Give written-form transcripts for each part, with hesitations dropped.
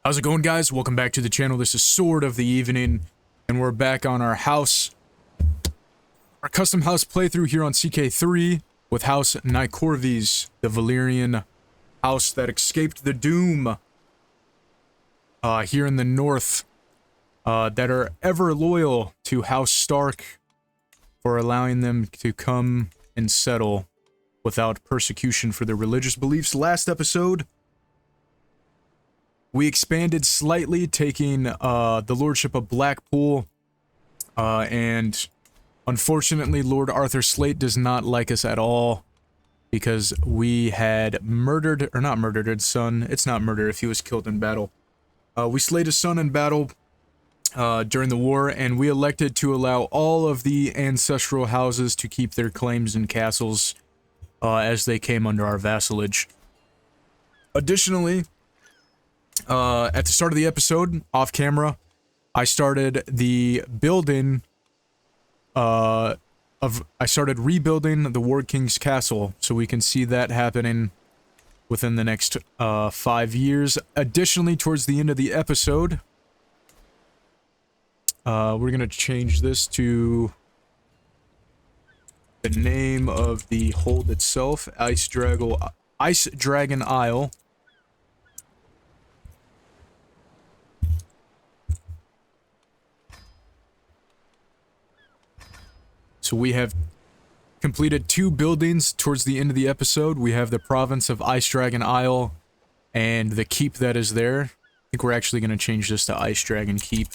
How's it going, guys? Welcome back to the channel. This is Sword of the Evening, and we're back on our custom house playthrough here on CK3 with House Nykeorves, the Valyrian house that escaped the doom here in the north, that are ever loyal to House Stark for allowing them to come and settle without persecution for their religious beliefs. Last episode, we expanded slightly, taking the Lordship of Blackpool, and unfortunately Lord Arthur Slate does not like us at all, because we had murdered, or not murdered his son. It's not murder if he was killed in battle. We slayed his son in battle during the war, and we elected to allow all of the ancestral houses to keep their claims and castles as they came under our vassalage. Additionally, at the start of the episode, off camera, I started the building I started rebuilding the Ward King's castle, so we can see that happening within the next 5 years. Additionally, towards the end of the episode, we're gonna change this to the name of the hold itself, Ice Dragon Isle. So we have completed 2 buildings towards the end of the episode. We have the province of Ice Dragon Isle and the keep that is there. I think we're actually going to change this to Ice Dragon Keep.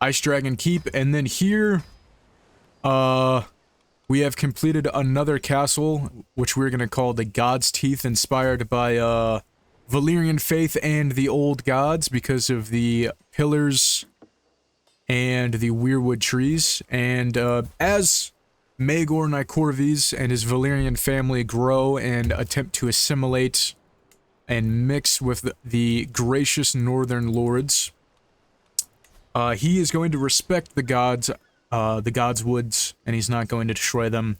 Ice Dragon Keep, and then here, we have completed another castle, which we're going to call the God's Teeth, inspired by, Valyrian faith and the old gods because of the pillars and the weirwood trees. And as Maegor Nykeorves and his Valyrian family grow and attempt to assimilate and mix with the gracious northern lords, he is going to respect the gods' woods, and he's not going to destroy them.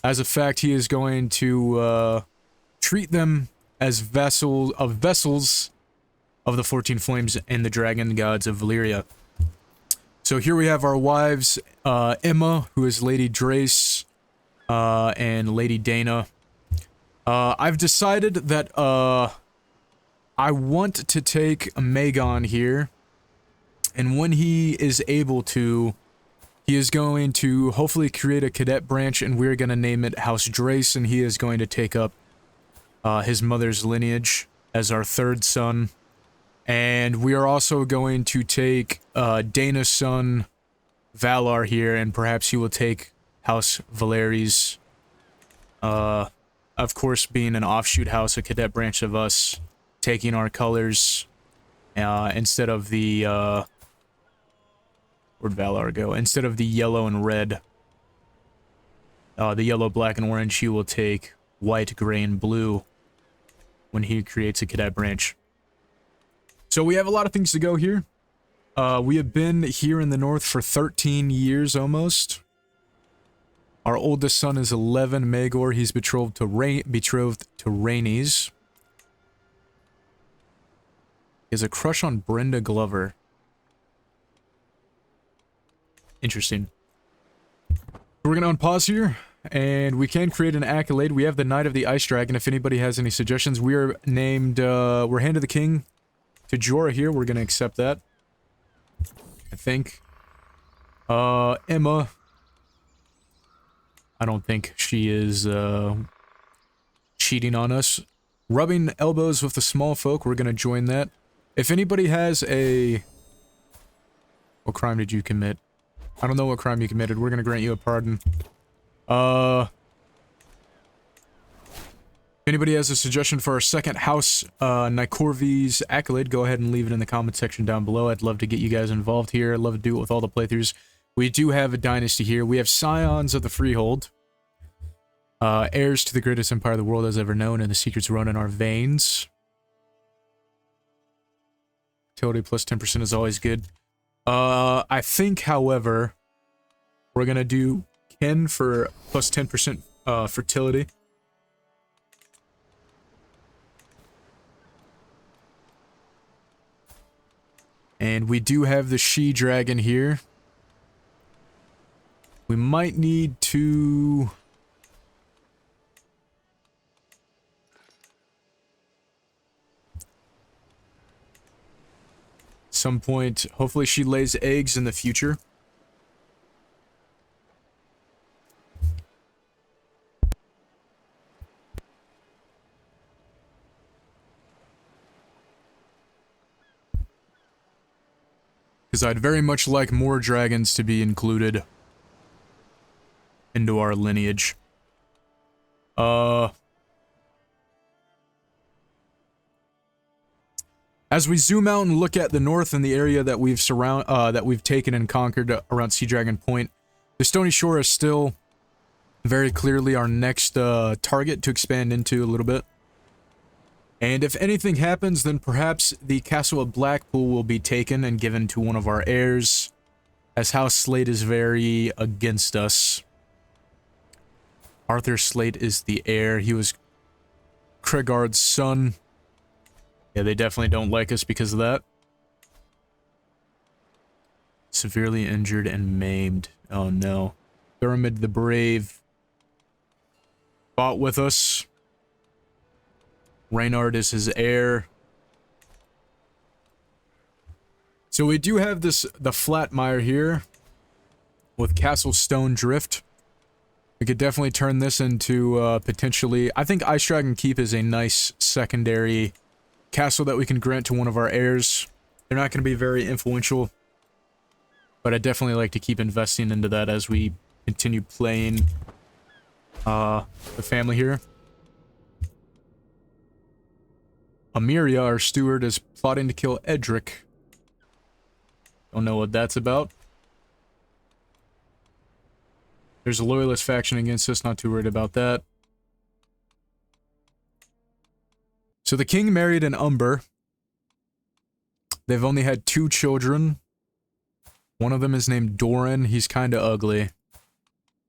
As a fact, he is going to treat them as vessels of the 14 Flames and the Dragon Gods of Valyria. So here we have our wives, Emma, who is Lady Drace, and Lady Dana. I've decided that I want to take Maegor here, and when he is able to, he is going to hopefully create a cadet branch, and we're going to name it House Drace, and he is going to take up his mother's lineage as our 3rd son. And we are also going to take Dana's son, Valar, here, and perhaps he will take House Valyrians. Of course, being an offshoot house, a cadet branch of us, taking our colors instead of the... where'd Valar go? Instead of the yellow and red, the yellow, black, and orange, he will take white, gray, and blue when he creates a cadet branch. So we have a lot of things to go here. We have been here in the north for 13 years almost. Our oldest son is 11, Maegor. He's betrothed to Rhaenys. He has a crush on Brenda Glover. Interesting. We're gonna unpause here, and we can create an accolade. We have the Knight of the Ice Dragon. If anybody has any suggestions, we are named, we're handed the king to Jorah here. We're gonna accept that, I think. Emma, I don't think she is, cheating on us. Rubbing elbows with the small folk, we're gonna join that. If anybody has a... What crime did you commit? I don't know what crime you committed. We're gonna grant you a pardon. If anybody has a suggestion for our second House Nykeorves accolade, go ahead and leave it in the comment section down below. I'd love to get you guys involved here. I'd love to do it with all the playthroughs. We do have a dynasty here. We have Scions of the Freehold. Heirs to the greatest empire the world has ever known, and the secrets run in our veins. Utility plus 10% is always good. I think, however, we're gonna do Ken for plus 10% fertility. And we do have the she-dragon here. We might need to... some point, hopefully she lays eggs in the future. Because I'd very much like more dragons to be included into our lineage. As we zoom out and look at the north and the area that we've taken and conquered around Sea Dragon Point, the Stony Shore is still very clearly our next target to expand into a little bit. And if anything happens, then perhaps the Castle of Blackpool will be taken and given to one of our heirs, as House Slate is very against us. Arthur Slate is the heir. He was Krigard's son. Yeah, they definitely don't like us because of that. Severely injured and maimed. Oh no. Thermid the Brave fought with us. Reynard is his heir. So we do have the Flatmire here with Castle Stone Drift. We could definitely turn this into potentially... I think Ice Dragon Keep is a nice secondary castle that we can grant to one of our heirs. They're not going to be very influential, but I definitely like to keep investing into that as we continue playing the family here. Amiria, our steward, is plotting to kill Edric. Don't know what that's about. There's a loyalist faction against us, not too worried about that. So the king married an Umber. They've only had 2 children. One of them is named Doran. He's kind of ugly.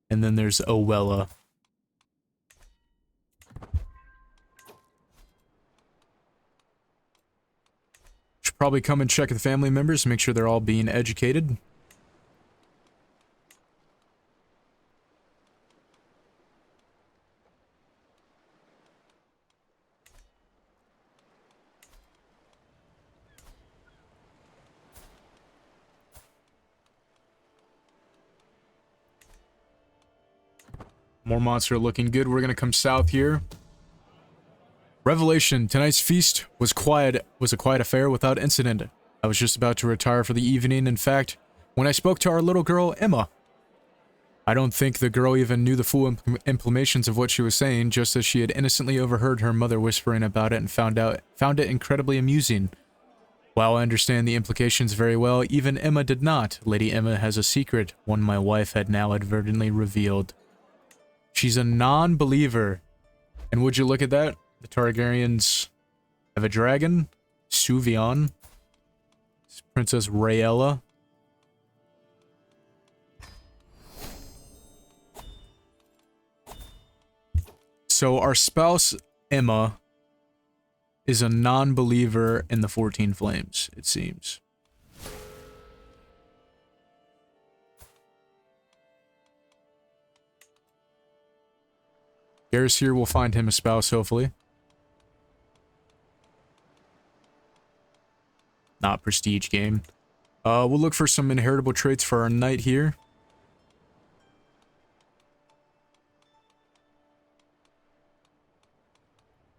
And then there's Owella. Should probably come and check the family members, make sure they're all being educated. Mormonts are looking good. We're gonna come south here. Revelation. Tonight's feast was a quiet affair without incident. I was just about to retire for the evening, in fact, when I spoke to our little girl, Emma. I don't think the girl even knew the full implications of what she was saying, just as she had innocently overheard her mother whispering about it and found it incredibly amusing. While I understand the implications very well, even Emma did not. Lady Emma has a secret, one my wife had now advertently revealed. She's a non-believer. And would you look at that? The Targaryens have a dragon, Suvion, Princess Rhaella. So our spouse, Emma, is a non-believer in the 14 Flames, it seems. Garrus here will find him a spouse, hopefully. Not prestige game. We'll look for some inheritable traits for our knight here.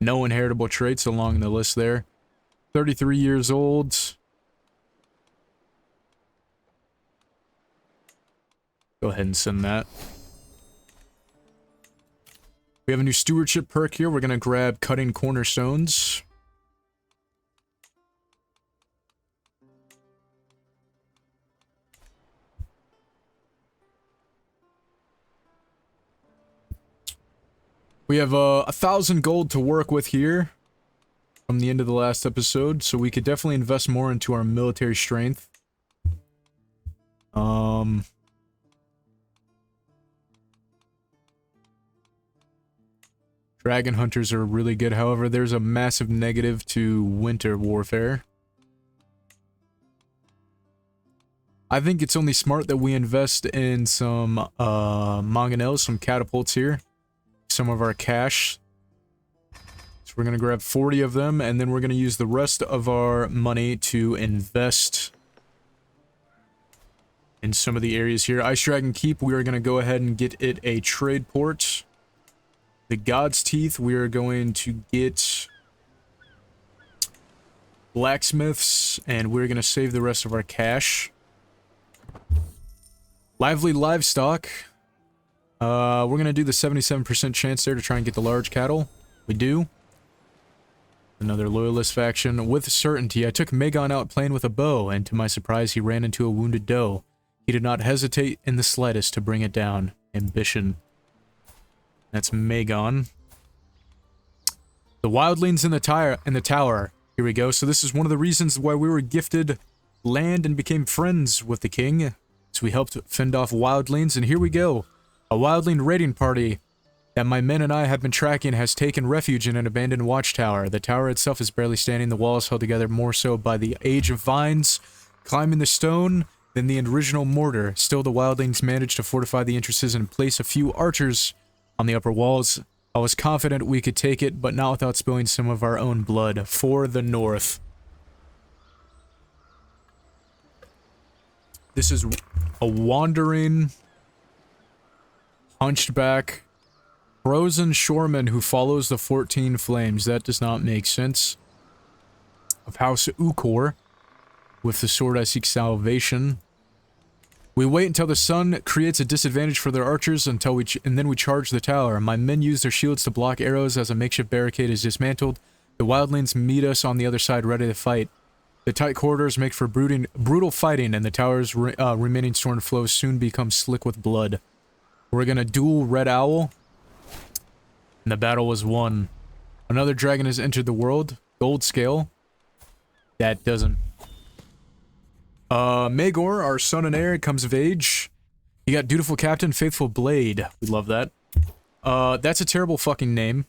No inheritable traits along the list there. 33 years old. Go ahead and send that. We have a new stewardship perk here. We're going to grab Cutting Cornerstones. We have 1,000 gold to work with here from the end of the last episode, so we could definitely invest more into our military strength. Dragon hunters are really good. However, there's a massive negative to winter warfare. I think it's only smart that we invest in some mangonels, some catapults here. Some of our cash. So we're going to grab 40 of them, and then we're going to use the rest of our money to invest in some of the areas here. Ice Dragon Keep, we are going to go ahead and get it a trade port. The God's Teeth, we are going to get blacksmiths, and we're going to save the rest of our cash. Lively Livestock. We're going to do the 77% chance there to try and get the large cattle. We do. Another loyalist faction. With certainty, I took Maegor out playing with a bow, and to my surprise, he ran into a wounded doe. He did not hesitate in the slightest to bring it down. Ambition. That's Maegor. The wildlings in the tower. Here we go. So this is one of the reasons why we were gifted land and became friends with the king. So we helped fend off wildlings, and here we go. A wildling raiding party that my men and I have been tracking has taken refuge in an abandoned watchtower. The tower itself is barely standing, the walls held together more so by the age of vines climbing the stone than the original mortar. Still, the wildlings managed to fortify the entrances and place a few archers on the upper walls. I was confident we could take it, but not without spilling some of our own blood. For the north. This is a wandering, hunchback, frozen shoreman who follows the 14 flames. That does not make sense. Of House Ukor. With the sword I seek salvation. We wait until the sun creates a disadvantage for their archers and then we charge the tower. My men use their shields to block arrows as a makeshift barricade is dismantled. The wildlings meet us on the other side ready to fight. The tight corridors make for brutal fighting, and the tower's remaining storm flow soon becomes slick with blood. We're gonna duel Red Owl, and the battle was won. Another dragon has entered the world. Gold scale. That doesn't. Maegor, our son and heir, comes of age. You got Dutiful Captain, Faithful Blade. We love that. That's a terrible fucking name.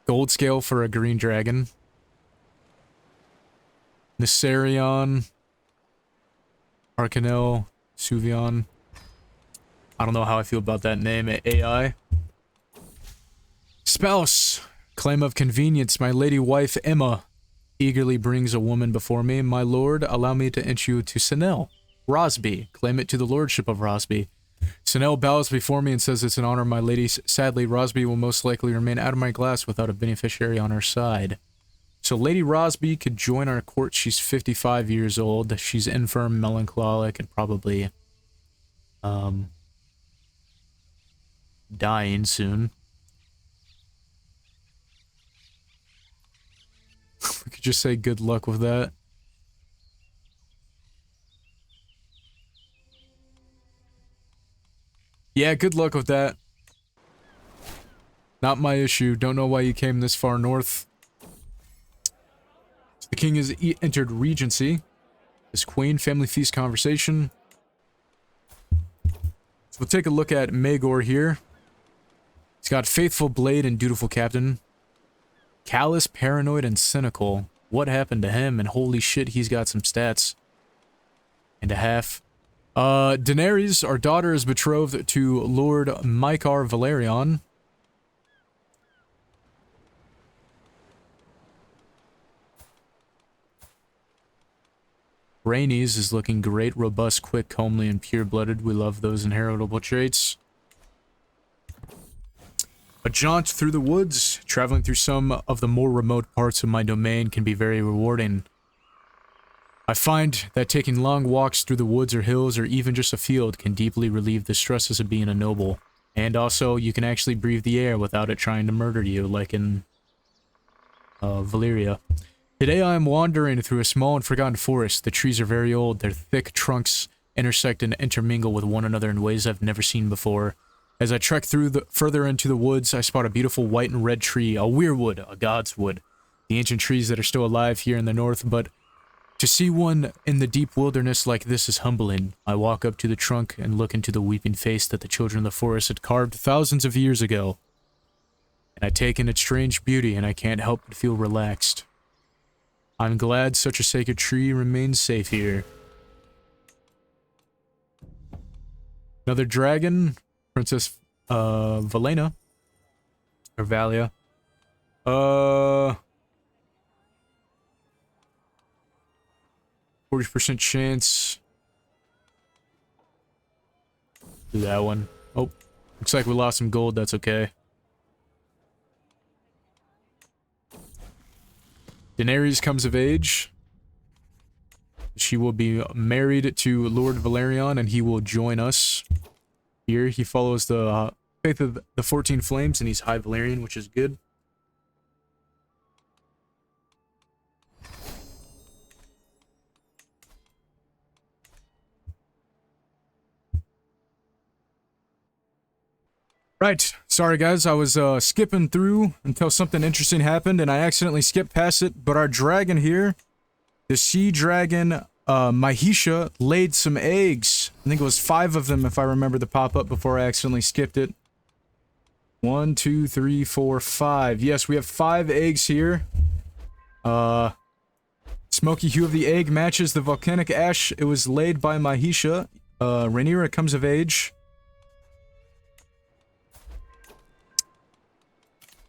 Gold scale for a green dragon. Nessarion, Arcanel, Suvion. I don't know how I feel about that name. AI. Spouse. Claim of convenience. My lady wife, Emma, eagerly brings a woman before me. My lord, allow me to enter you to Senel. Rosby. Claim it to the lordship of Rosby. Senel bows before me and says it's an honor, my lady. Sadly, Rosby will most likely remain out of my glass without a beneficiary on her side. So Lady Rosby could join our court. She's 55 years old. She's infirm, melancholic, and probably dying soon. We could just say good luck with that. Yeah, good luck with that. Not my issue. Don't know why you came this far north. The king has entered regency. His queen, family feast conversation. So we'll take a look at Maegor here. He's got Faithful Blade and Dutiful Captain. Callous, Paranoid, and Cynical. What happened to him? And holy shit, he's got some stats. And a half. Daenerys, our daughter, is betrothed to Lord Maegor Valyrian. Rhaenys is looking great, robust, quick, homely, and pure-blooded. We love those inheritable traits. A jaunt through the woods, traveling through some of the more remote parts of my domain can be very rewarding. I find that taking long walks through the woods or hills or even just a field can deeply relieve the stresses of being a noble. And also, you can actually breathe the air without it trying to murder you, like in Valyria. Today I am wandering through a small and forgotten forest. The trees are very old. Their thick trunks intersect and intermingle with one another in ways I've never seen before. As I trek through further into the woods, I spot a beautiful white and red tree, a weirwood, a god's wood. The ancient trees that are still alive here in the north, but to see one in the deep wilderness like this is humbling. I walk up to the trunk and look into the weeping face that the children of the forest had carved thousands of years ago. and I take in its strange beauty, and I can't help but feel relaxed. I'm glad such a sacred tree remains safe here. Another dragon, Princess Valena. Or Valia. 40% chance. Do that one. Oh, looks like we lost some gold, that's okay. Daenerys comes of age. She will be married to Lord Valyrian, and he will join us here. He follows the faith of the 14 Flames, and he's High Valyrian, which is good. Right, sorry guys, I was skipping through until something interesting happened, and I accidentally skipped past it, but our dragon here, the sea dragon, Mhysa, laid some eggs. I think it was 5 of them if I remember the pop-up before I accidentally skipped it. 1, 2, 3, 4, 5. Yes, we have 5 eggs here. Smoky hue of the egg matches the volcanic ash. It was laid by Mhysa. Rhaenyra comes of age.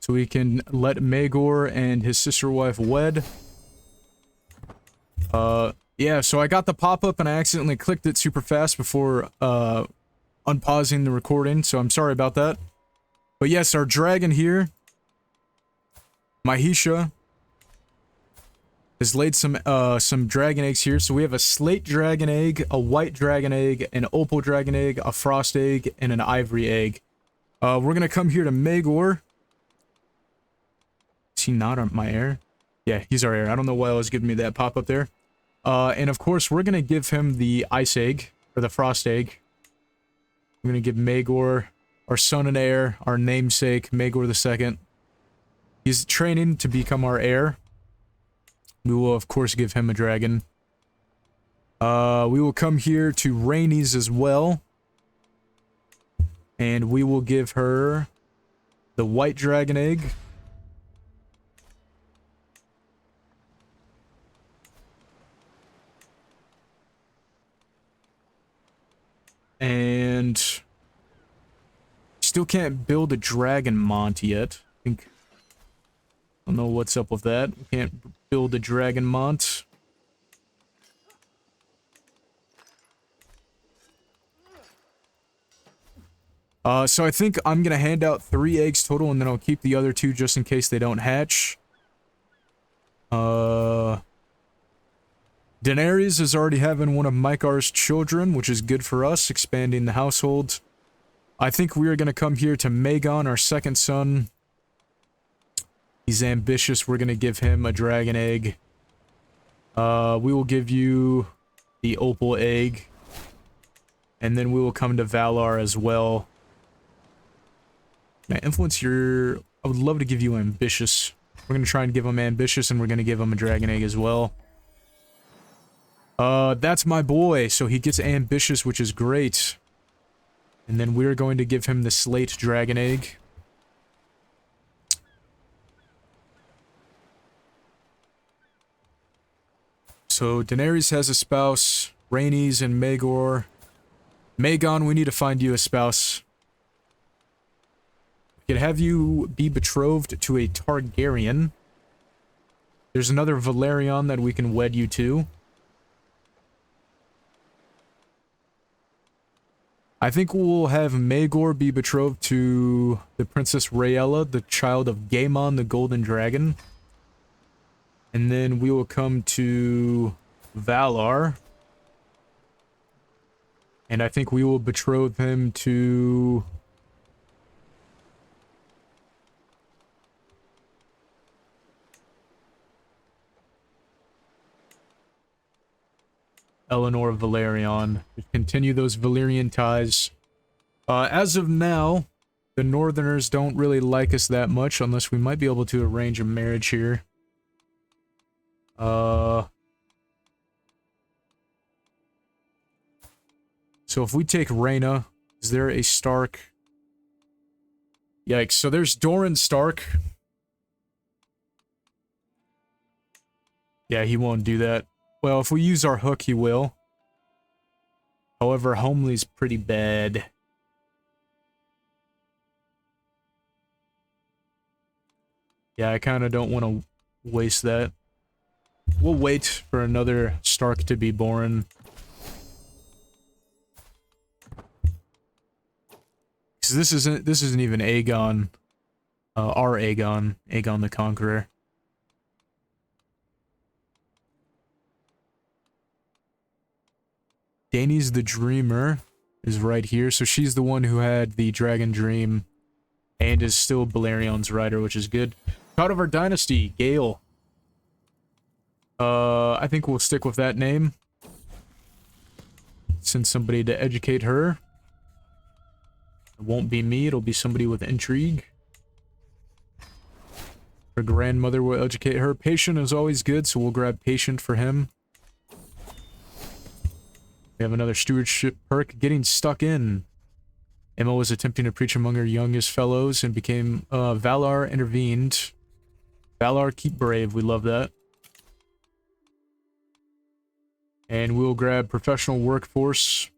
So we can let Maegor and his sister wife wed. Yeah, so I got the pop-up and I accidentally clicked it super fast before, unpausing the recording, so I'm sorry about that. But yes, our dragon here, Mhysa, has laid some dragon eggs here. So we have a slate dragon egg, a white dragon egg, an opal dragon egg, a frost egg, and an ivory egg. We're gonna come here to Maegor. Is he not my heir? Yeah, he's our heir. I don't know why it was giving me that pop-up there. And of course, we're gonna give him the ice egg, or the frost egg. We're gonna give Maegor, our son and heir, our namesake, Maegor II. He's training to become our heir. We will, of course, give him a dragon. We will come here to Rhaenys as well. And we will give her the white dragon egg. And still can't build a dragon mont yet. I don't know what's up with that. We can't build a dragon mont. So I think I'm gonna hand out 3 eggs total, and then I'll keep the other 2 just in case they don't hatch. Daenerys is already having one of Mykar's children, which is good for us, expanding the household. I think we are going to come here to Maegor, our second son. He's ambitious. We're going to give him a dragon egg. We will give you the opal egg. And then we will come to Valar as well. Can I influence your... I would love to give you ambitious. We're going to try and give him ambitious, and we're going to give him a dragon egg as well. That's my boy, so he gets ambitious, which is great. And then we're going to give him the slate dragon egg. So Daenerys has a spouse, Rhaenys and Maegor. Maegor, we need to find you a spouse. We could have you be betrothed to a Targaryen. There's another Valyrian that we can wed you to. I think we'll have Maegor be betrothed to the Princess Rhaella, the child of Gaemon the Golden Dragon. And then we will come to Valar. And I think we will betroth him to... Eleanor Valerion. Continue those Valyrian ties. As of now, the Northerners don't really like us that much, unless we might be able to arrange a marriage here. So if we take Rhaena, is there a Stark? Yikes. So there's Doran Stark. Yeah, he won't do that. Well, if we use our hook, he will. However, Homely's pretty bad. Yeah, I kind of don't want to waste that. We'll wait for another Stark to be born. Because this isn't even Aegon. Our Aegon. Aegon the Conqueror. Dany's the Dreamer is right here. So she's the one who had the Dragon Dream and is still Balerion's rider, which is good. Proud of our dynasty, Gale. I think we'll stick with that name. Send somebody to educate her. It won't be me, it'll be somebody with intrigue. Her grandmother will educate her. Patient is always good, so we'll grab Patient for him. We have another stewardship perk, Getting Stuck In. Emma was attempting to preach among her youngest fellows and became, Valar intervened. Valar, keep brave, we love that. And we'll grab Professional Workforce.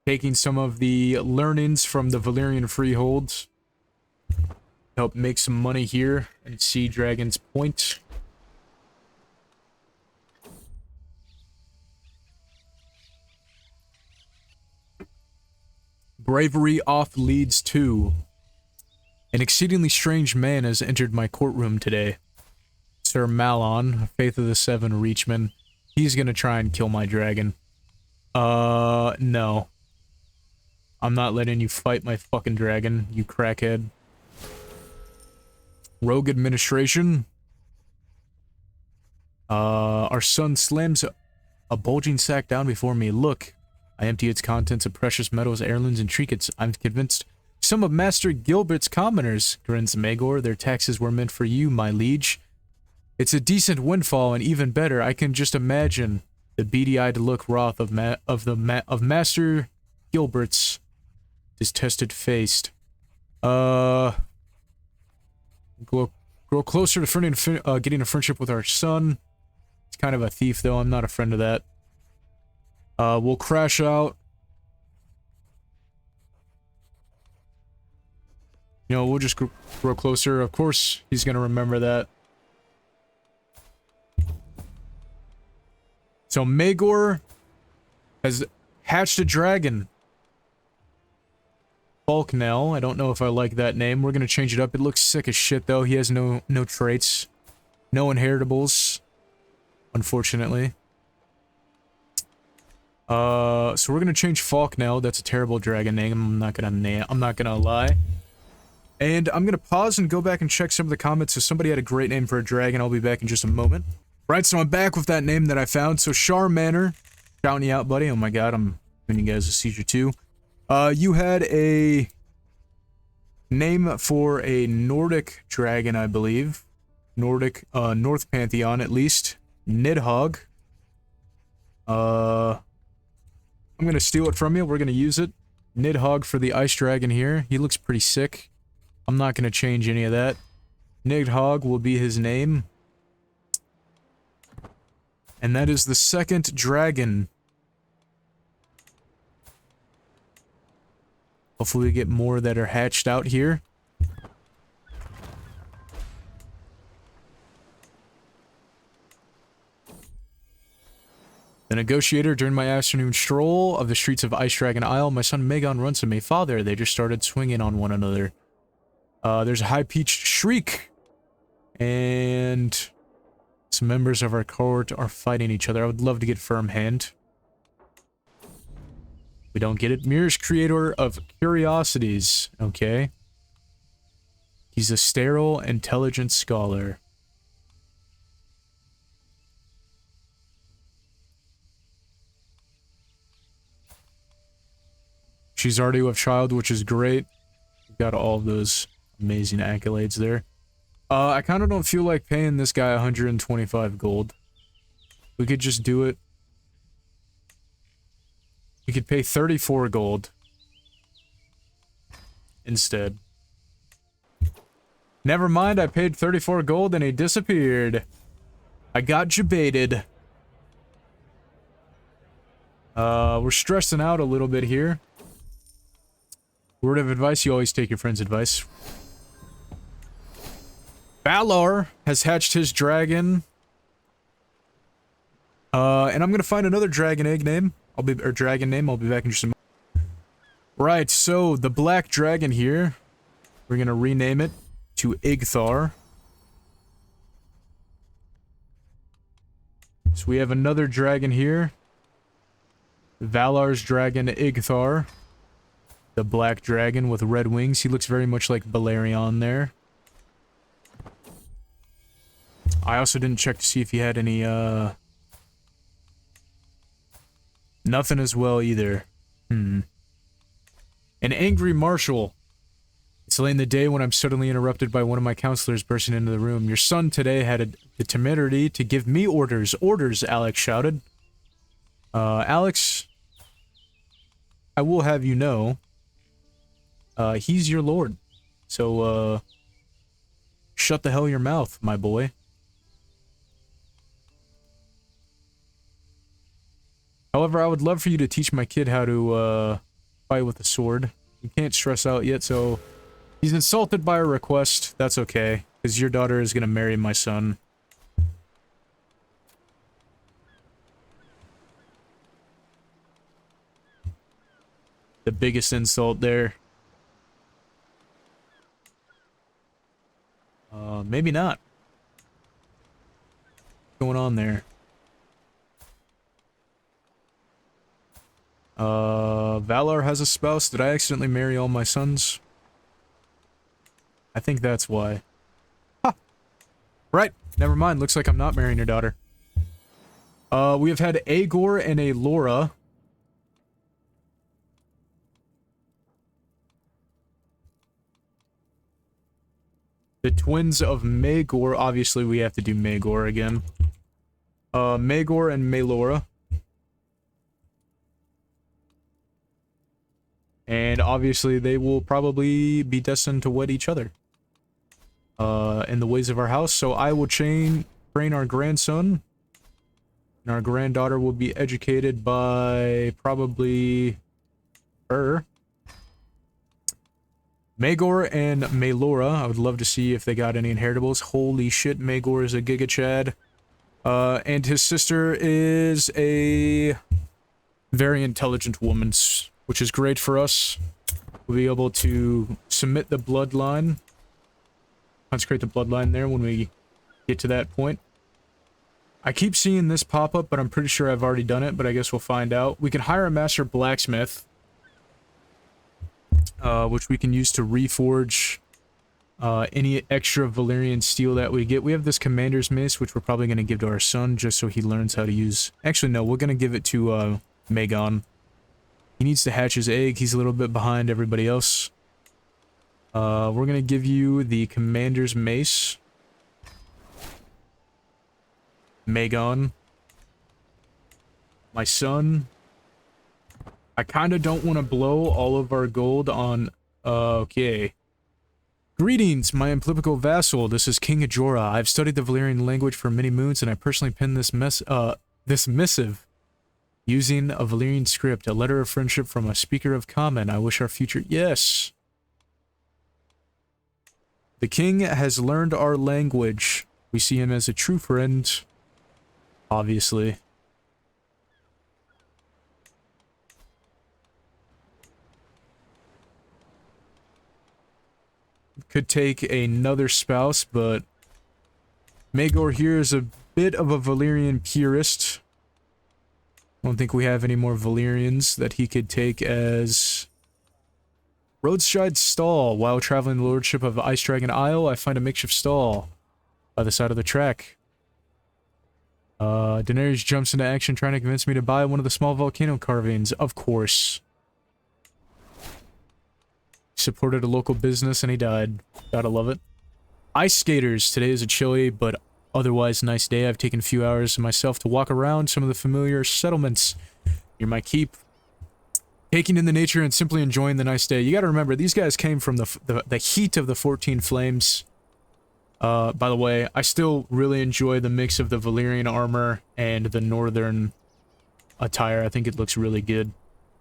Taking some of the learnings from the Valyrian freeholds. Help make some money here and see Dragon's Point. Bravery off leads to. An exceedingly strange man has entered my courtroom today. Sir Malon, Faith of the Seven Reachman. He's gonna try and kill my dragon. No. I'm not letting you fight my fucking dragon, you crackhead. Rogue Administration. Our son slams a bulging sack down before me. Look, I empty its contents of precious metals, heirlooms, and trinkets. I'm convinced some of Master Gilbert's commoners, grins Maegor. Their taxes were meant for you, my liege. It's a decent windfall, and even better, I can just imagine the beady-eyed look wroth of Master Gilbert's distested face. Grow closer to getting a friendship with our son. He's kind of a thief, though. I'm not a friend of that. We'll crash out. You know, we'll just grow closer. Of course, he's gonna remember that. So Maegor has hatched a dragon. Falknell. I don't know if I like that name. We're gonna change it up. It looks sick as shit, though. He has no traits. No inheritables. Unfortunately. So we're gonna change Falknell. That's a terrible dragon name. I'm not gonna lie. And I'm gonna pause and go back and check some of the comments. If somebody had a great name for a dragon, I'll be back in just a moment. Right, so I'm back with that name that I found. So Char Manor, shouting you out, buddy. Oh my god, I'm giving you guys a seizure too. You had a name for a Nordic dragon, I believe. Nordic, North Pantheon at least. Nidhogg. I'm gonna steal it from you. We're gonna use it. Nidhogg for the ice dragon here. He looks pretty sick. I'm not gonna change any of that. Nidhogg will be his name. And that is the second dragon. Hopefully we get more that are hatched out here. The negotiator, during my afternoon stroll of the streets of Ice Dragon Isle, my son Maegor runs to me. Father, they just started swinging on one another. There's a high-pitched shriek. And some members of our court are fighting each other. I would love to get Firm Hand. We don't get it. Mirror's creator of curiosities. Okay. He's a sterile, intelligent scholar. She's already with child, which is great. We've got all of those amazing accolades there. I kind of don't feel like paying this guy 125 gold. We could just do it. We could pay 34 gold instead. Never mind, I paid 34 gold and he disappeared. I got jebaited. We're stressing out a little bit here. Word of advice, you always take your friend's advice. Valar has hatched his dragon. And I'm gonna find another dragon egg name. Dragon name, I'll be back in just a moment. Right, so the black dragon here, we're gonna rename it to Igthar. So we have another dragon here. Valar's dragon Igthar. The black dragon with red wings. He looks very much like Balerion there. I also didn't check to see if he had any, nothing as well either. An angry marshal. It's late in the day when I'm suddenly interrupted by one of my counselors bursting into the room. Your son today had the temerity to give me orders. Orders, Alex shouted. Alex, I will have you know, he's your lord. So, shut the hell your mouth, my boy. However, I would love for you to teach my kid how to, fight with a sword. You can't stress out yet, so... He's insulted by a request. That's okay, because your daughter is gonna marry my son. The biggest insult there. Maybe not. What's going on there? Valar has a spouse. Did I accidentally marry all my sons? I think that's why. Ha! Right. Never mind. Looks like I'm not marrying your daughter. We have had Aegor and a Laura. The twins of Maegor. Obviously, we have to do Maegor again. Maegor and Maelora. And obviously, they will probably be destined to wed each other. In the ways of our house. So I will train our grandson. And our granddaughter will be educated by probably her. Maegor and Maelora. I would love to see if they got any inheritables. Holy shit, Maegor is a Giga Chad. And his sister is a very intelligent woman, which is great for us. We'll be able to submit the bloodline. Consecrate the bloodline there when we get to that point. I keep seeing this pop up, but I'm pretty sure I've already done it, but I guess we'll find out. We can hire a master blacksmith, which we can use to reforge any extra Valyrian steel that we get. We have this commander's mace, which we're probably going to give to our son, just so he learns how to use... Actually, no, we're going to give it to Maegor. He needs to hatch his egg. He's a little bit behind everybody else. We're gonna give you the commander's mace. Maegor. My son. I kinda don't want to blow all of our gold on... okay. Greetings, my implacable vassal. This is King Ajora. I've studied the Valyrian language for many moons, and I personally penned this missive using a Valyrian script, a letter of friendship from a speaker of common. I wish our future... Yes! The king has learned our language. We see him as a true friend. Obviously. Could take another spouse, but... Maegor here is a bit of a Valyrian purist. I don't think we have any more Valyrians that he could take as... Roadside stall. While traveling the lordship of Ice Dragon Isle, I find a makeshift stall by the side of the track. Daenerys jumps into action trying to convince me to buy one of the small volcano carvings. Of course. Supported a local business and he died. Gotta love it. Ice skaters. Today is a chilly but otherwise nice day. I've taken a few hours myself to walk around some of the familiar settlements near my keep. Taking in the nature and simply enjoying the nice day. You gotta remember, these guys came from the heat of the 14 Flames. By the way, I still really enjoy the mix of the Valyrian armor and the northern attire. I think it looks really good.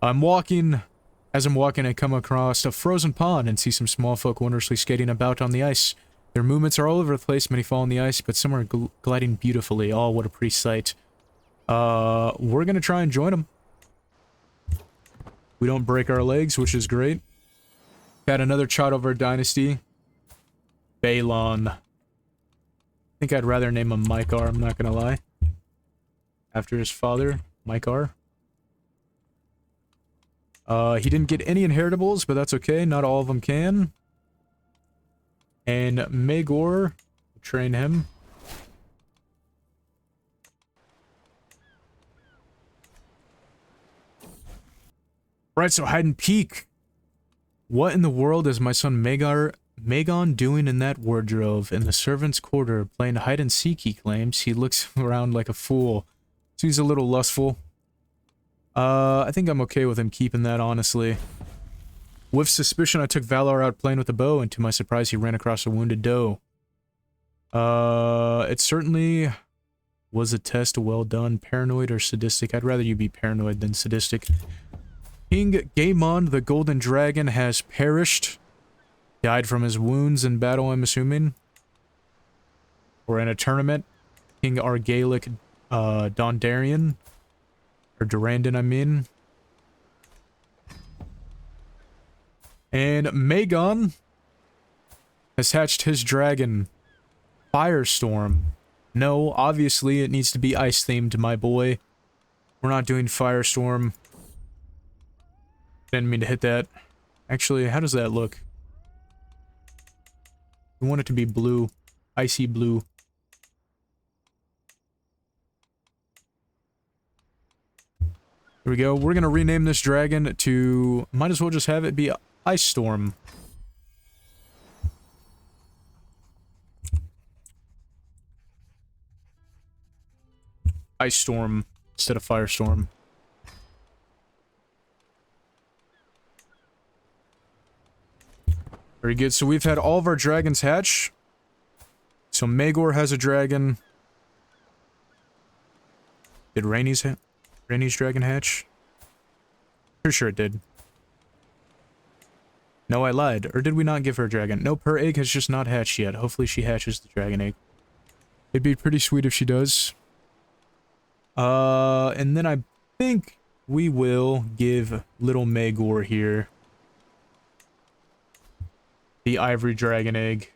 As I'm walking, I come across a frozen pond and see some small folk wondrously skating about on the ice. Their movements are all over the place, many fall on the ice, but some are gliding beautifully. Oh, what a pretty sight. We're gonna try and join them. We don't break our legs, which is great. Had another child of our dynasty. Balon. I think I'd rather name him Maegor, I'm not gonna lie. After his father, Maegor. He didn't get any inheritables, but that's okay. Not all of them can. And Maegor, train him. Right, so hide and peek. What in the world is my son Maegor doing in that wardrobe in the servants' quarter, playing hide and seek, he claims. He looks around like a fool. So he's a little lustful. I think I'm okay with him keeping that, honestly. With suspicion, I took Valar out playing with a bow, and to my surprise, he ran across a wounded doe. It certainly was a test well done. Paranoid or sadistic? I'd rather you be paranoid than sadistic. King Gaemon, the Golden Dragon, has perished. Died from his wounds in battle, I'm assuming. Or in a tournament. King Argalic, Dondarrion. Or Durandon, I mean. And Maegor has hatched his dragon, Firestorm. No, obviously it needs to be ice-themed, my boy. We're not doing Firestorm. Didn't mean to hit that. Actually, how does that look? We want it to be blue. Icy blue. Here we go. We're gonna rename this dragon to... Might as well just have it be Ice Storm. Ice Storm instead of Firestorm. Very good. So we've had all of our dragons hatch. So Maegor has a dragon. Did Rhaenys dragon hatch? Pretty sure it did. No, I lied. Or did we not give her a dragon? Nope, her egg has just not hatched yet. Hopefully she hatches the dragon egg. It'd be pretty sweet if she does. And then I think we will give little Maegor here the ivory dragon egg.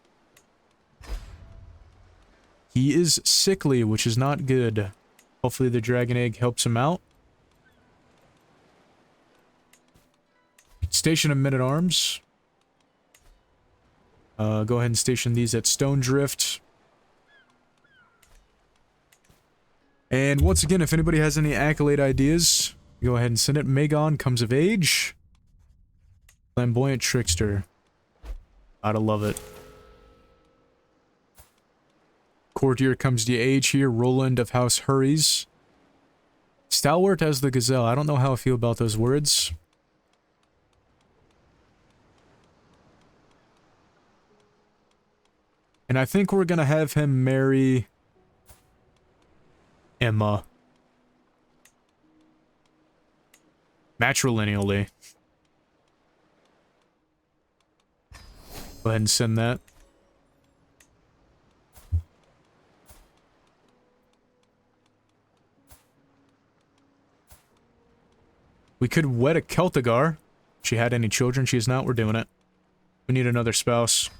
He is sickly, which is not good. Hopefully the dragon egg helps him out. Station of men-at-arms. Go ahead and station these at Stone Drift. And once again, if anybody has any accolade ideas, go ahead and send it. Maegor comes of age. Flamboyant trickster. Gotta love it. Courtier comes to age here. Roland of House Hurries. Stalwart as the gazelle. I don't know how I feel about those words. And I think we're gonna have him marry Emma. Matrilineally. Go ahead and send that. We could wed a Celtigar. If she had any children, she is not. We're doing it. We need another spouse.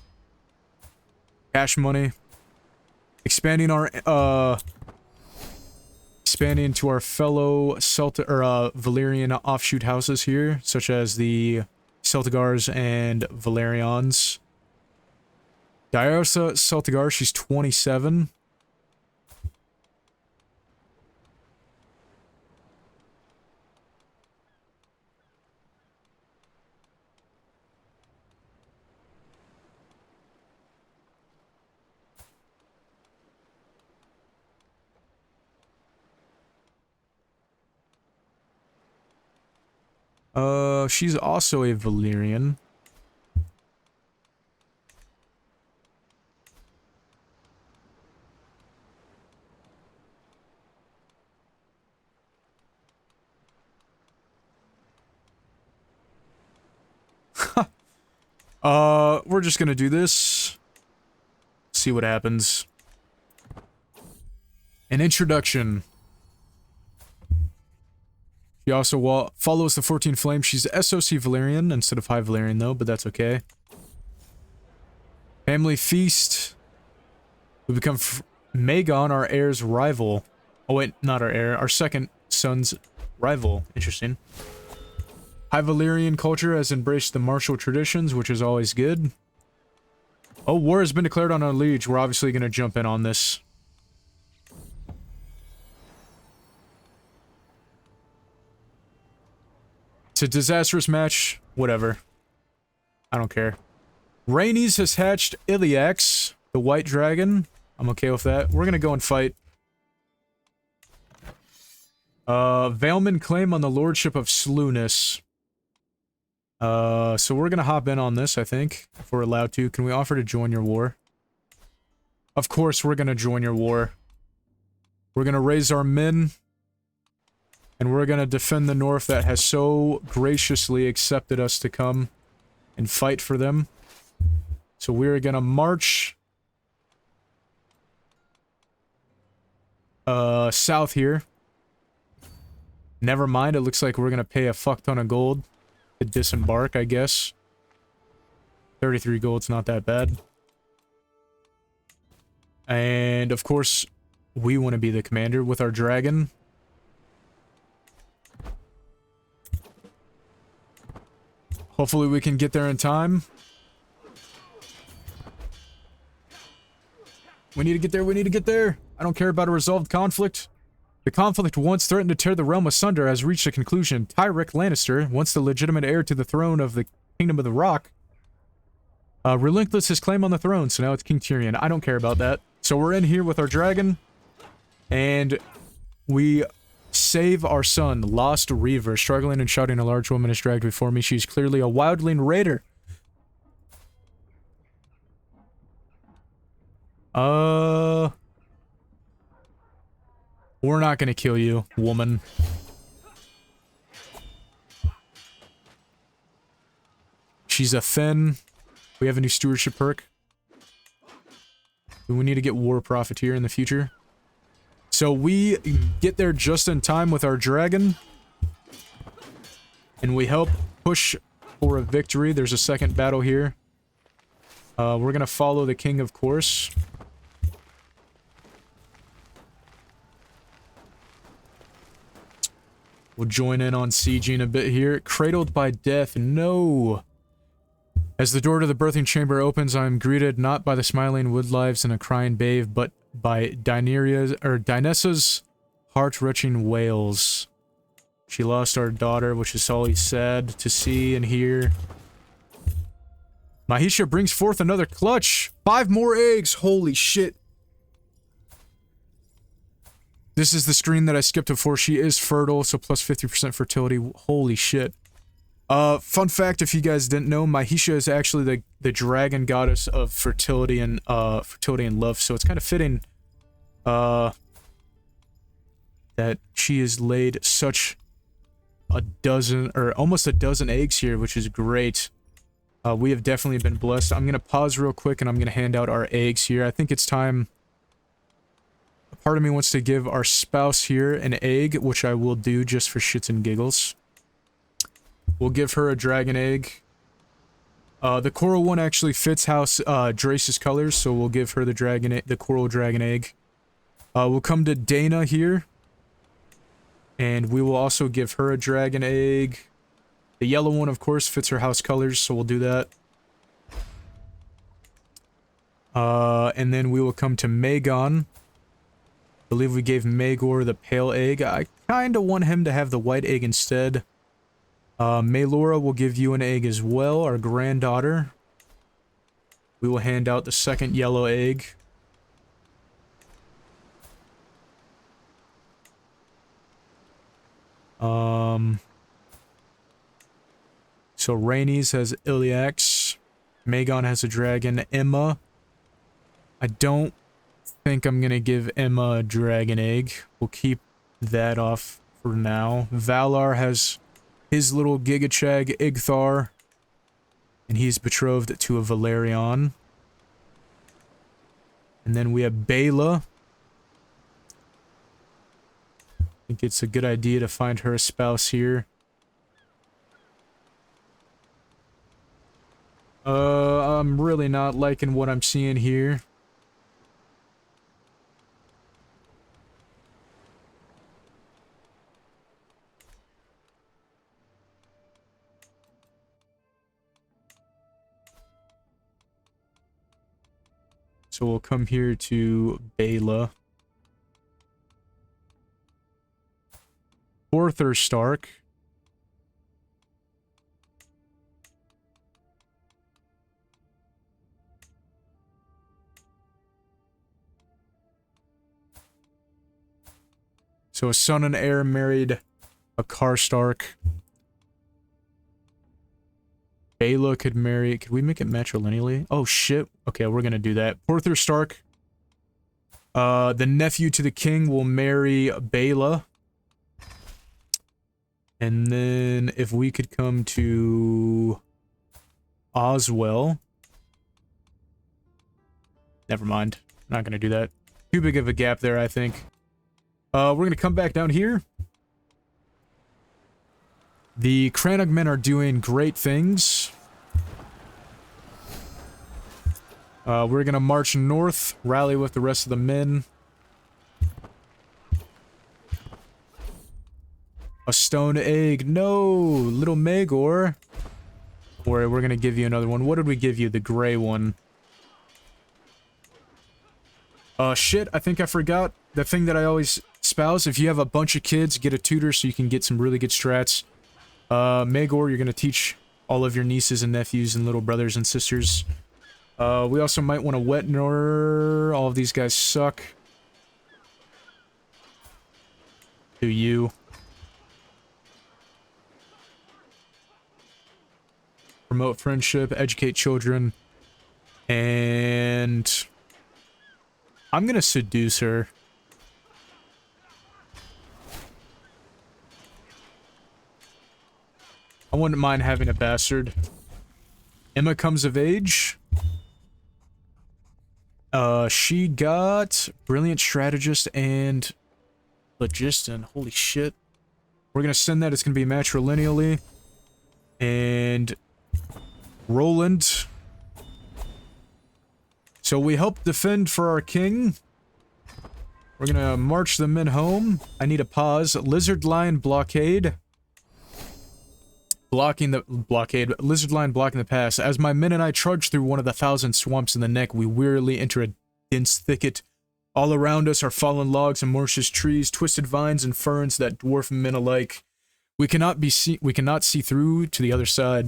Cash money. Expanding our, expanding to our fellow Valyrian offshoot houses here, such as the Celtigars and Valyrians. Diarsa Celtigar, she's 27. She's also a Valyrian. We're just gonna do this. See what happens. An introduction. She also follows the 14 Flame. She's SOC Valyrian instead of High Valyrian though, but that's okay. Family Feast. We become Maegor, our heir's rival. Oh wait, not our heir. Our second son's rival. Interesting. High Valyrian culture has embraced the martial traditions, which is always good. Oh, war has been declared on our liege. We're obviously going to jump in on this. It's a disastrous match. Whatever. I don't care. Rhaenys has hatched Iliax, the white dragon. I'm okay with that. We're gonna go and fight. Vaelman claim on the lordship of Slunis. So we're gonna hop in on this, I think, if we're allowed to. Can we offer to join your war? Of course we're gonna join your war. We're gonna raise our men. And we're gonna defend the north that has so graciously accepted us to come and fight for them. So we're gonna march south here. Never mind, it looks like we're gonna pay a fuck ton of gold to disembark, I guess. 33 gold's not that bad. And of course, we want to be the commander with our dragon. Hopefully we can get there in time. We need to get there, we need to get there! I don't care about a resolved conflict. The conflict once threatened to tear the realm asunder has reached a conclusion. Tyrek Lannister, once the legitimate heir to the throne of the Kingdom of the Rock, relinquished his claim on the throne, so now it's King Tyrion. I don't care about that. So we're in here with our dragon, and we save our son, Lost Reaver. Struggling and shouting, a large woman is dragged before me. She's clearly a wildling raider. We're not gonna kill you, woman. She's a Fen. We have a new stewardship perk. We need to get War Profiteer in the future. So we get there just in time with our dragon. And we help push for a victory. There's a second battle here. We're gonna follow the king, of course. We'll join in on sieging a bit here. Cradled by death, no! As the door to the birthing chamber opens, I am greeted not by the smiling woodlives and a crying babe, but by Dynessa's heart-wrenching wails. She lost our daughter, which is always sad to see and hear. Mhysa brings forth another clutch! 5 more eggs! Holy shit! This is the screen that I skipped before. She is fertile, so plus 50% fertility. Holy shit. Fun fact, if you guys didn't know, Mhysa is actually the dragon goddess of fertility and love, so it's kind of fitting, that she has laid such a dozen, or almost a dozen eggs here, which is great. We have definitely been blessed. I'm gonna pause real quick and I'm gonna hand out our eggs here. I think it's time. Part of me wants to give our spouse here an egg, which I will do just for shits and giggles. We'll give her a dragon egg. The coral one actually fits House Drace's colors, so we'll give her the coral dragon egg. We'll come to Dana here, and we will also give her a dragon egg. The yellow one, of course, fits her house colors, so we'll do that. And then we will come to Maegor. I believe we gave Maegor the pale egg. I kinda want him to have the white egg instead. Maelora will give you an egg as well, our granddaughter. We will hand out the second yellow egg. So Rhaenys has Iliax. Maegor has a dragon. Emma. I don't think I'm gonna give Emma a dragon egg. We'll keep that off for now. Valar has his little Gigachag Igthar. And he's betrothed to a Valyrian. And then we have Bela. I think it's a good idea to find her a spouse here. I'm really not liking what I'm seeing here. So we'll come here to Bela. Arthur Stark. So a son and heir married a Karstark. Bela could marry... Could we make it matrilineally? Oh, shit. Okay, we're gonna do that. Arthur Stark. The nephew to the king will marry Bela. And then if we could come to... Oswell. Never mind. Not gonna do that. Too big of a gap there, I think. We're gonna come back down here. The Crannog men are doing great things. We're gonna march north, rally with the rest of the men. A stone egg. No! Little Maegor. Or we're gonna give you another one. What did we give you? The gray one. Shit, I think I forgot the thing that I always espouse. If you have a bunch of kids, get a tutor so you can get some really good strats. Maegor, you're gonna teach all of your nieces and nephews and little brothers and sisters. We also might want a Wetnor. All of these guys suck. Do you? Promote friendship, educate children, and I'm gonna seduce her. I wouldn't mind having a bastard. Emma comes of age. She got brilliant strategist and logistin. Holy shit. We're gonna send that. It's gonna be matrilineally. And Roland. So we help defend for our king. We're gonna march the men home. I need a pause. Lizard Lion blockade. Blocking the blockade. Lizard Lion blocking the pass. As my men and I trudge through one of the 1,000 swamps in the neck, we wearily enter a dense thicket. All around us are fallen logs and mortious trees, twisted vines and ferns that dwarf men alike. We cannot see through to the other side.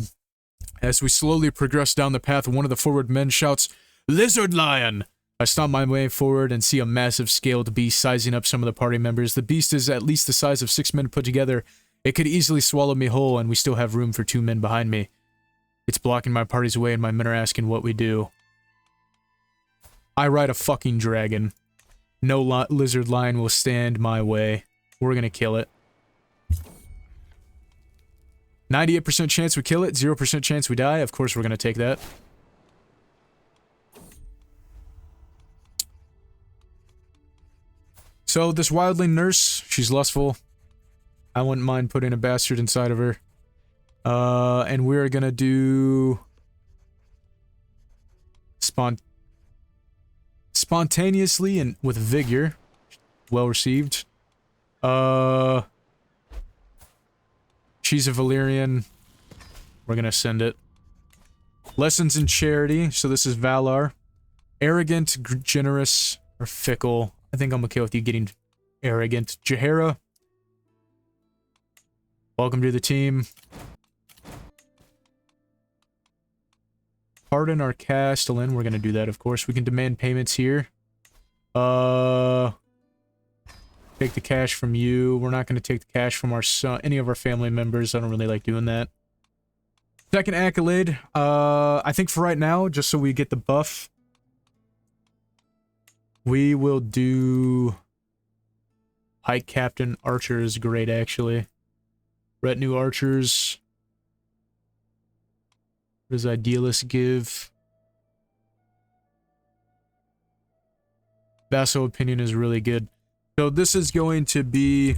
As we slowly progress down the path, one of the forward men shouts, "Lizard Lion!" I stomp my way forward and see a massive scaled beast sizing up some of the party members. The beast is at least the size of 6 men put together. It could easily swallow me whole, and we still have room for 2 men behind me. It's blocking my party's way, and my men are asking what we do. I ride a fucking dragon. No lizard lion will stand my way. We're gonna kill it. 98% chance we kill it, 0% chance we die. Of course we're gonna take that. So, this wildling nurse, she's lustful. I wouldn't mind putting a bastard inside of her. And we're gonna do... Spontaneously and with vigor. Well received. She's a Valyrian. We're gonna send it. Lessons in charity. So this is Valar. Arrogant, generous, or fickle. I think I'm okay with you getting arrogant. Jaehaera. Welcome to the team. Pardon our castellan. We're gonna do that, of course. We can demand payments here. Take the cash from you. We're not gonna take the cash from our son, any of our family members. I don't really like doing that. Second accolade. I think for right now, just so we get the buff, we will do... Pike Captain Archer is great, actually. Retinue Archers. What does Idealist give? Vassal opinion is really good. So this is going to be...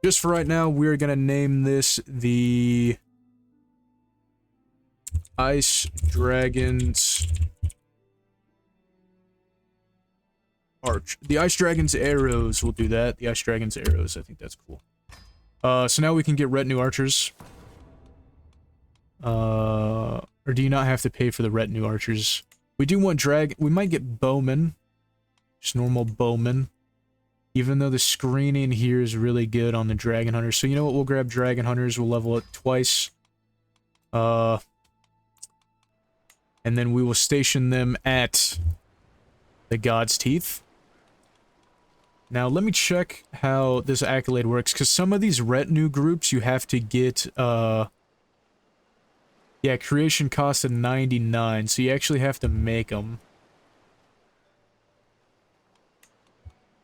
Just for right now, we're going to name this the... Ice Dragons... Arch. The Ice Dragon's Arrows, we'll do that. The Ice Dragon's Arrows, I think that's cool. So now we can get retinue archers. Or do you not have to pay for the retinue archers? We do want we might get bowmen. Just normal bowmen. Even though the screening here is really good on the dragon hunters. So you know what, we'll grab dragon hunters, we'll level it twice. And then we will station them at the God's Teeth. Now, let me check how this accolade works, because some of these retinue groups you have to get, yeah, creation cost of 99, so you actually have to make them.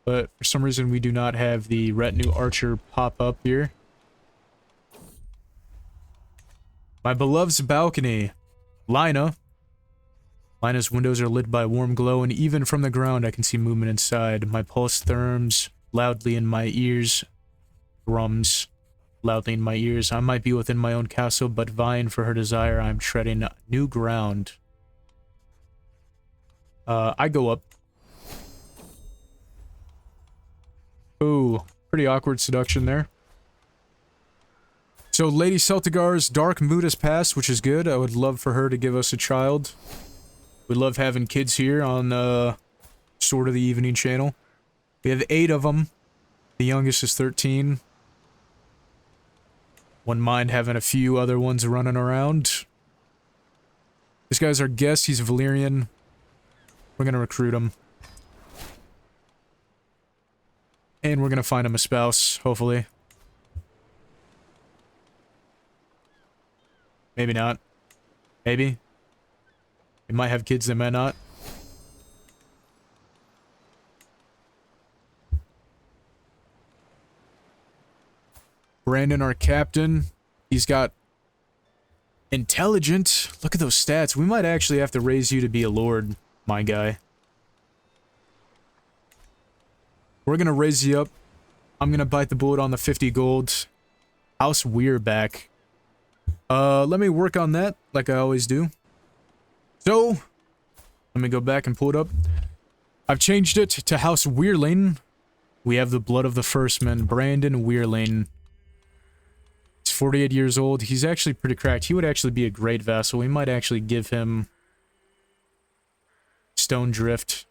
But for some reason, we do not have the retinue archer pop up here. My beloved's balcony. Lina. Lina's windows are lit by a warm glow, and even from the ground I can see movement inside. My pulse thrums loudly in my ears. Drums loudly in my ears. I might be within my own castle, but vying for her desire, I'm treading new ground. I go up. Ooh, pretty awkward seduction there. So Lady Celtigar's dark mood has passed, which is good. I would love for her to give us a child. We love having kids here on Sword of the Evening channel. We have 8 of them. The youngest is 13. Wouldn't mind having a few other ones running around. This guy's our guest. He's a Valyrian. We're gonna recruit him. And we're gonna find him a spouse, hopefully. Maybe not. Maybe. They might have kids, they might not. Brandon, our captain. He's got... intelligent. Look at those stats. We might actually have to raise you to be a lord, my guy. We're gonna raise you up. I'm gonna bite the bullet on the 50 gold. House Weir back. Let me work on that, like I always do. So, let me go back and pull it up. I've changed it to House Weirling. We have the blood of the first man, Brandon Weirling. He's 48 years old. He's actually pretty cracked. He would actually be a great vassal. We might actually give him Stone Drift.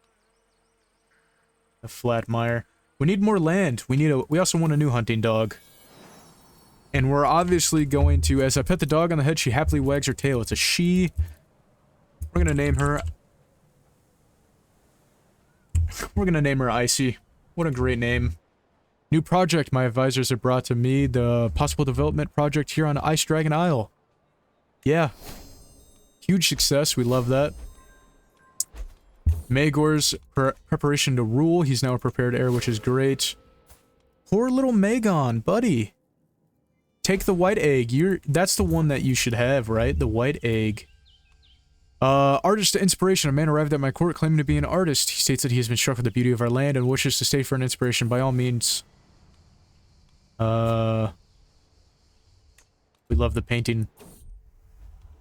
A flat mire. We need more land. We also want a new hunting dog. And we're obviously going to, as I pet the dog on the head, she happily wags her tail. It's a she. We're gonna name her... We're gonna name her Icy. What a great name. New project my advisors have brought to me. The possible development project here on Ice Dragon Isle. Yeah. Huge success. We love that. Maegor's preparation to rule. He's now a prepared heir, which is great. Poor little Maegor, buddy. Take the white egg. That's the one that you should have, right? The white egg. Artist to inspiration. A man arrived at my court claiming to be an artist. He states that he has been struck with the beauty of our land and wishes to stay for an inspiration. By all means. We love the painting.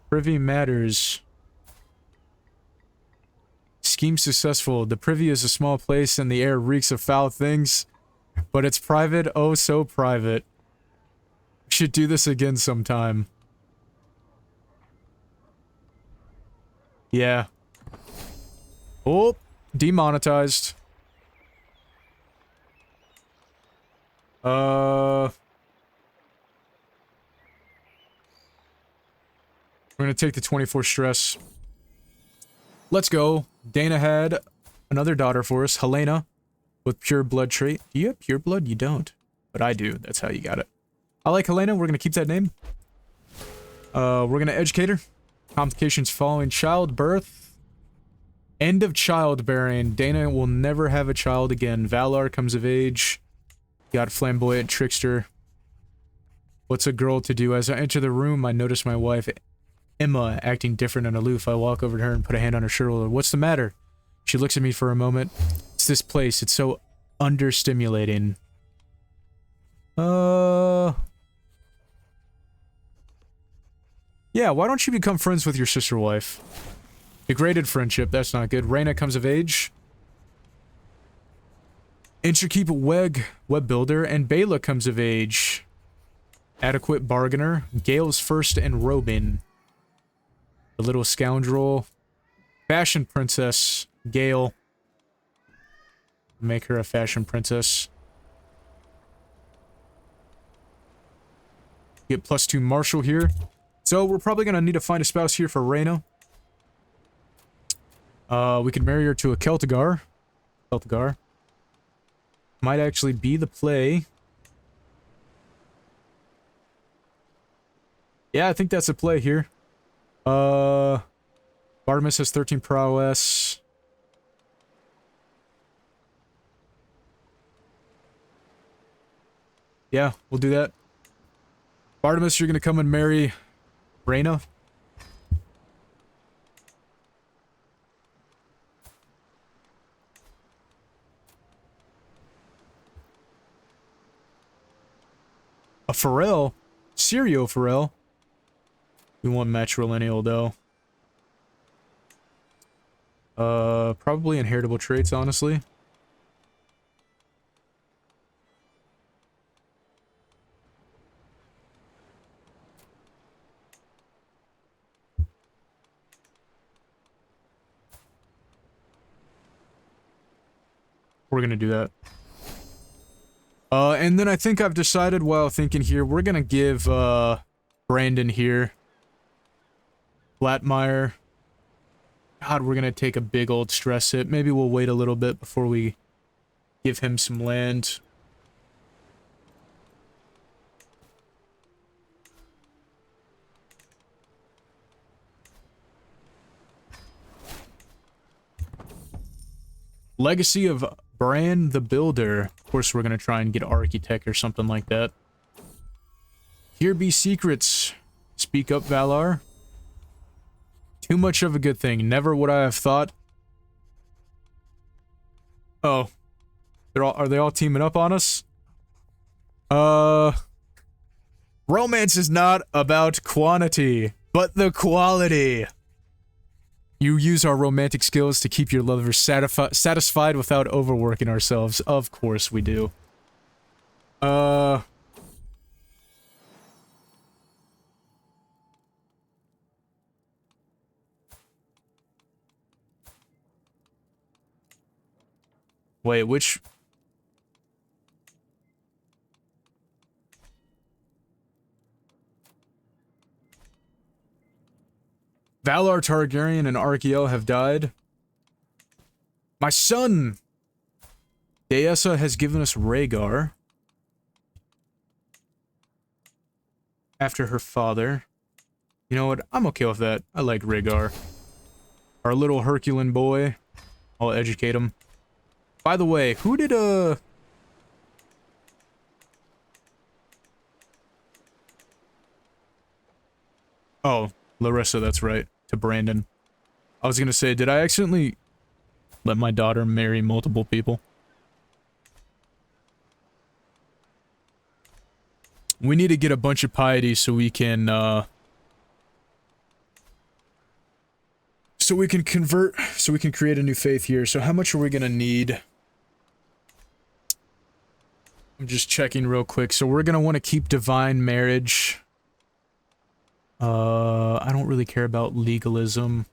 Privy matters. Scheme successful. The privy is a small place and the air reeks of foul things. But it's private, oh so private. We should do this again sometime. Yeah. Oh, demonetized. We're gonna take the 24 stress. Let's go. Dana had another daughter for us, Helena, with pure blood trait. Do you have pure blood? You don't. But I do. That's how you got it. I like Helena. We're gonna keep that name. We're gonna educate her. Complications following childbirth. End of childbearing. Dana will never have a child again. Valar comes of age. Got flamboyant trickster. What's a girl to do? As I enter the room, I notice my wife, Emma, acting different and aloof. I walk over to her and put a hand on her shoulder. What's the matter? She looks at me for a moment. It's this place. It's so understimulating. Yeah, why don't you become friends with your sister wife? Degraded friendship, that's not good. Reyna comes of age. Intricate web builder, and Bela comes of age. Adequate bargainer. Gale's first and Robin. The little scoundrel. Fashion princess. Gale. Make her a fashion princess. Get +2 martial here. So we're probably gonna need to find a spouse here for Reyna. We could marry her to a Celtigar. Might actually be the play. Yeah, I think that's a play here. Bartimus has 13 prowess. Yeah, we'll do that. Bartimus, you're gonna come and marry Reyna. A Pharrell? Sirio Pharrell? We want matrilineal, though. Probably inheritable traits, honestly. We're gonna do that. And then I think I've decided while thinking here, we're gonna give, Brandon here. Flatmire. God, we're gonna take a big old stress hit. Maybe we'll wait a little bit before we give him some land. Legacy of Bran the Builder. Of course, we're gonna try and get Architect or something like that. Here be secrets. Speak up, Valar. Too much of a good thing. Never would I have thought. Oh. Are they all teaming up on us? Romance is not about quantity, but the quality. You use our romantic skills to keep your lovers satisfied without overworking ourselves. Of course we do. Wait, which... Valar Targaryen and Arkiel have died. My son! Dehesa has given us Rhaegar. After her father. You know what? I'm okay with that. I like Rhaegar. Our little Herculean boy. I'll educate him. By the way, who did, Oh, Larissa, that's right. To Brandon. I was gonna say, did I accidentally let my daughter marry multiple people? We need to get a bunch of piety so we can convert, so we can create a new faith here. So how much are we gonna need? I'm just checking real quick. So we're gonna want to keep divine marriage. I don't really care about legalism.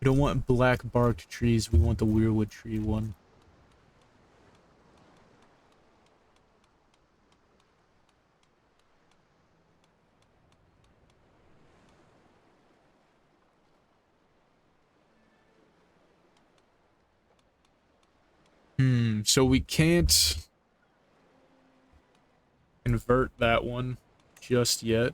We don't want black barked trees, we want the weirwood tree one. So we can't convert that one just yet.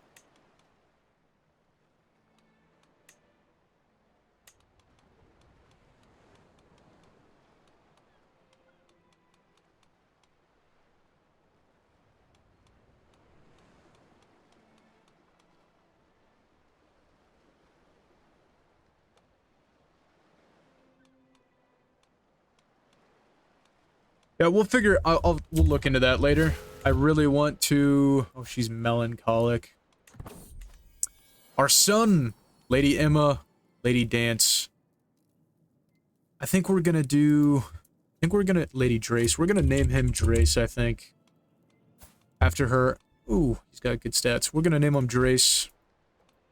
Yeah, we'll figure. We'll look into that later. I really want to. Oh, she's melancholic. Our son, Lady Emma, Lady Dance. I think we're gonna do. Lady Drace. We're gonna name him Drace. I think. After her. Ooh, he's got good stats. We're gonna name him Drace.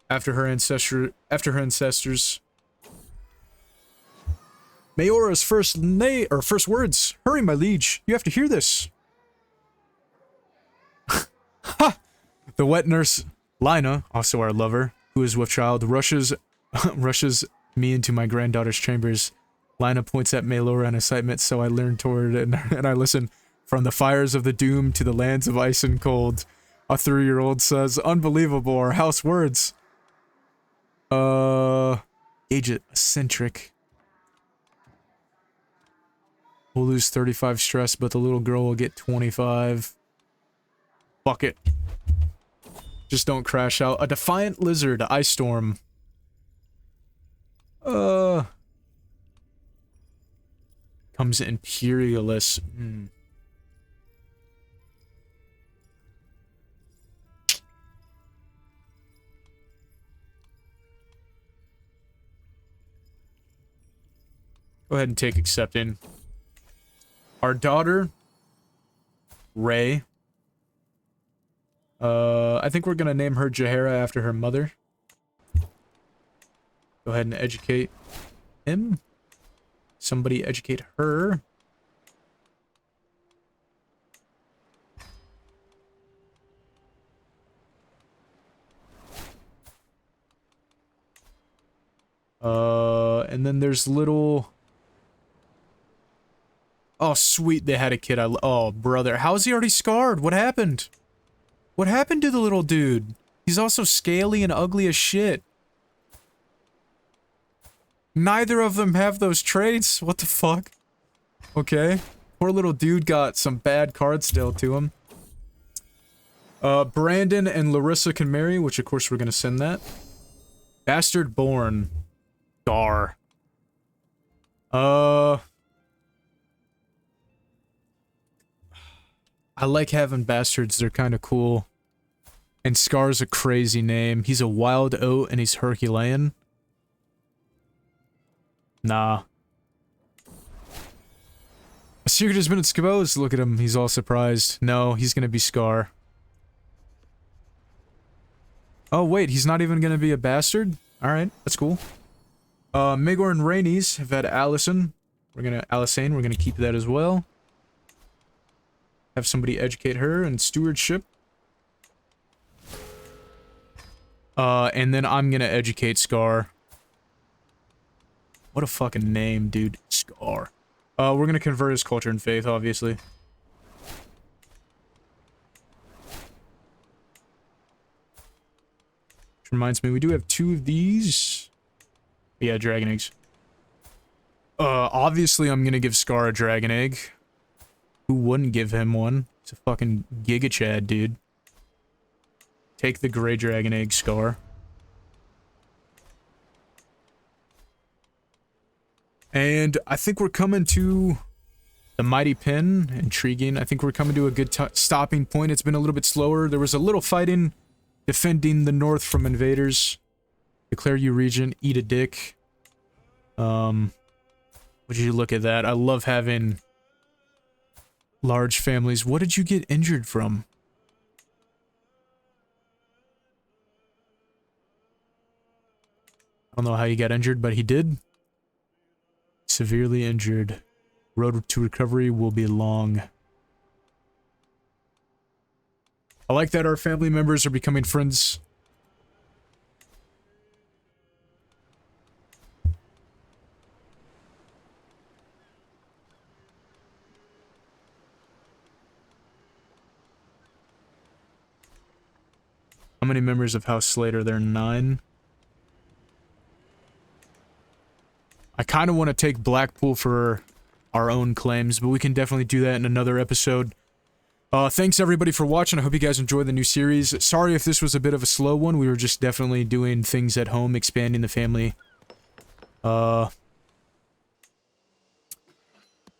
After her ancestors. Mayora's first words. Hurry, my liege. You have to hear this. Ha! The wet nurse, Lina, also our lover, who is with child, rushes me into my granddaughter's chambers. Lina points at Maelora in excitement, so I lean toward and I listen. From the fires of the doom to the lands of ice and cold. A 3-year-old says, unbelievable, our house words. Age it, eccentric. We'll lose 35 stress, but the little girl will get 25. Fuck it. Just don't crash out. A defiant lizard, ice storm. Comes imperialist. Go ahead and take accepting. Our daughter, Ray. I think we're gonna name her Jaheira after her mother. Go ahead and educate him. Somebody educate her. And then there's little... Oh, sweet, they had a kid. Oh, brother. How is he already scarred? What happened? What happened to the little dude? He's also scaly and ugly as shit. Neither of them have those traits. What the fuck? Okay. Poor little dude got some bad cards dealt to him. Brandon and Larissa can marry, which of course we're gonna send that. Bastard born. Gar. I like having bastards, they're kind of cool. And Scar's a crazy name. He's a wild oat and he's Herculean. Nah. A secret has been exposed. Look at him, he's all surprised. No, he's gonna be Scar. Oh wait, he's not even gonna be a bastard? Alright, that's cool. Maegor and Rhaenys have had Alicent. We're gonna keep that as well. Have somebody educate her in stewardship. And then I'm gonna educate Scar. What a fucking name, dude. Scar. We're gonna convert his culture and faith, obviously. Which reminds me, we do have 2 of these. Yeah, dragon eggs. Obviously I'm gonna give Scar a dragon egg. Who wouldn't give him one? He's a fucking Giga Chad, dude. Take the gray dragon egg, Scar. And I think we're coming to the mighty pin. Intriguing. I think we're coming to a good stopping point. It's been a little bit slower. There was a little fighting defending the north from invaders. Declare you regent. Eat a dick. Would you look at that? I love having large families. What did you get injured from? I don't know how he got injured, but he did. Severely injured. Road to recovery will be long. I like that our family members are becoming friends. How many members of House Slater? There are 9. I kind of want to take Blackpool for our own claims, but we can definitely do that in another episode. Thanks everybody for watching. I hope you guys enjoyed the new series. Sorry if this was a bit of a slow one. We were just definitely doing things at home, expanding the family.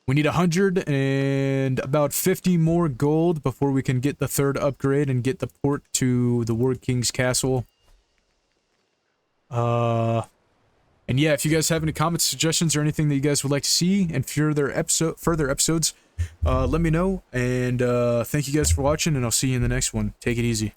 We We need 100 and about 50 more gold before we can get the 3rd upgrade and get the port to the Warg King's castle. And yeah, if you guys have any comments, suggestions, or anything that you guys would like to see in further episodes, let me know. And thank you guys for watching, and I'll see you in the next one. Take it easy.